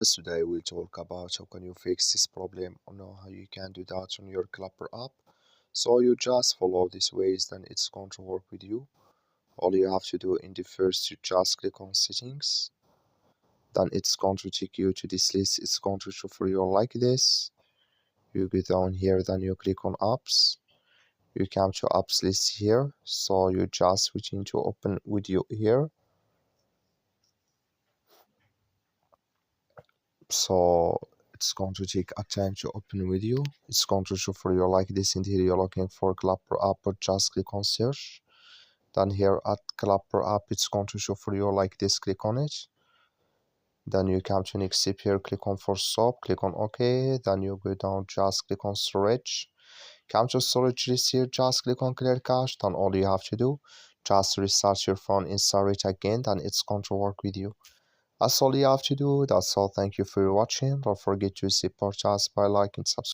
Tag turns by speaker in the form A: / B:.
A: Today we'll talk about how can you fix this problem or know how you can do that on your Clapper app. So you just follow these ways, then it's going to work with you. All you have to do in the first, you just click on settings. Then it's going to take you to this list. It's going to show for you like this. You go down here, then you click on apps. You come to apps list here. So you just switch into open video here. So it's going to take a time to open video. It's going to show for you like this. In here you're looking for Clapper app, or just click on search. Then here at Clapper app, it's going to show for you like this. Click on it. Then you come to next step here, click on for stop, click on OK. Then you go down, just click on storage. Come to storage list here, just click on clear cache. Then all you have to do, just restart your phone, install it again, then it's going to work with you. That's all you have to do. That's all. Thank you for watching. Don't forget to support us by liking, subscribe.